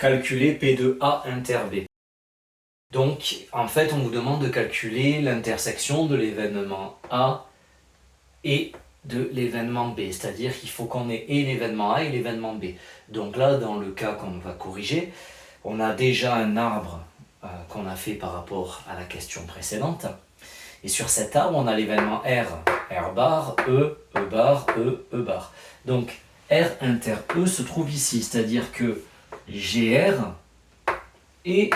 Calculer P de A inter B. Donc, en fait, on vous demande de calculer l'intersection de l'événement A et de l'événement B. C'est-à-dire qu'il faut qu'on ait et l'événement A et l'événement B. Donc là, dans le cas qu'on va corriger, on a déjà un arbre qu'on a fait par rapport à la question précédente. Et sur cet arbre, on a l'événement R, R bar, E, E bar, E, E bar. Donc, R inter E se trouve ici, c'est-à-dire que GR et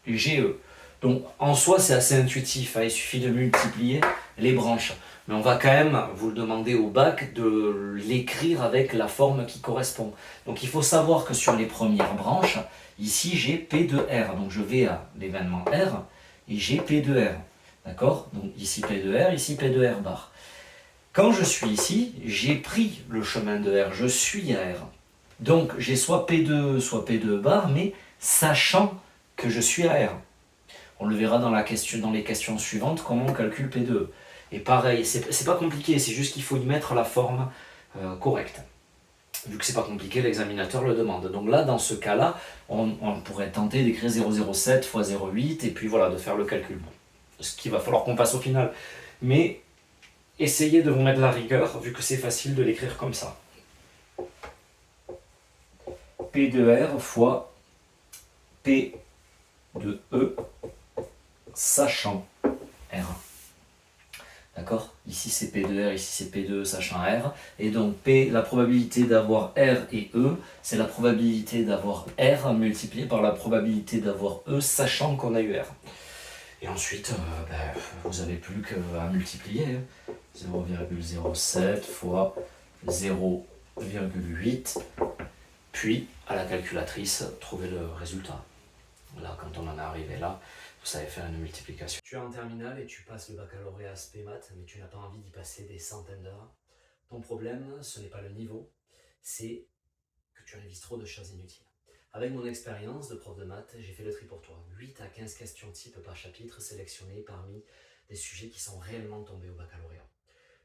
GE. Donc en soi c'est assez intuitif, il suffit de multiplier les branches. Mais on va quand même vous le demander au bac de l'écrire avec la forme qui correspond. Donc il faut savoir que sur les premières branches, ici j'ai P de R. Donc je vais à l'événement R et j'ai P de R. D'accord? Donc ici P de R, ici P de R bar. Quand je suis ici, j'ai pris le chemin de R, je suis à R. Donc j'ai soit P2, soit P2 bar, mais sachant que je suis à R. On le verra dans les questions suivantes, comment on calcule P2. Et pareil, c'est pas compliqué, c'est juste qu'il faut y mettre la forme correcte. Vu que c'est pas compliqué, l'examinateur le demande. Donc là, dans ce cas-là, on pourrait tenter d'écrire 0,07 fois 0,8 et puis voilà, de faire le calcul. Ce qu'il va falloir qu'on passe au final. Mais essayez de vous mettre la rigueur, vu que c'est facile de l'écrire comme ça. P de R fois P de E, sachant R. D'accord? Ici c'est P de R, ici c'est P de E, sachant R. Et donc P, la probabilité d'avoir R et E, c'est la probabilité d'avoir R multipliée par la probabilité d'avoir E, sachant qu'on a eu R. Et ensuite, vous n'avez plus qu'à multiplier. 0,07 fois 0,8, puis à la calculatrice, trouver le résultat. Là, quand on en est arrivé là, vous savez faire une multiplication. Tu es en terminale et tu passes le baccalauréat SP Maths, mais tu n'as pas envie d'y passer des centaines d'heures. Ton problème, ce n'est pas le niveau, c'est que tu révises trop de choses inutiles. Avec mon expérience de prof de maths, j'ai fait le tri pour toi. 8 à 15 questions type par chapitre sélectionnées parmi des sujets qui sont réellement tombés au baccalauréat.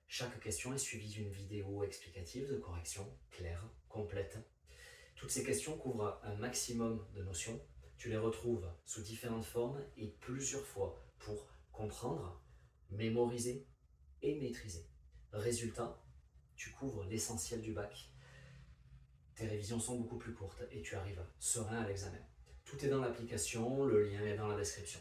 Chaque question est suivie d'une vidéo explicative de correction, claire, complète. Toutes ces questions couvrent un maximum de notions. Tu les retrouves sous différentes formes et plusieurs fois pour comprendre, mémoriser et maîtriser. Résultat, tu couvres l'essentiel du bac. Tes révisions sont beaucoup plus courtes et tu arrives serein à l'examen. Tout est dans l'application, le lien est dans la description.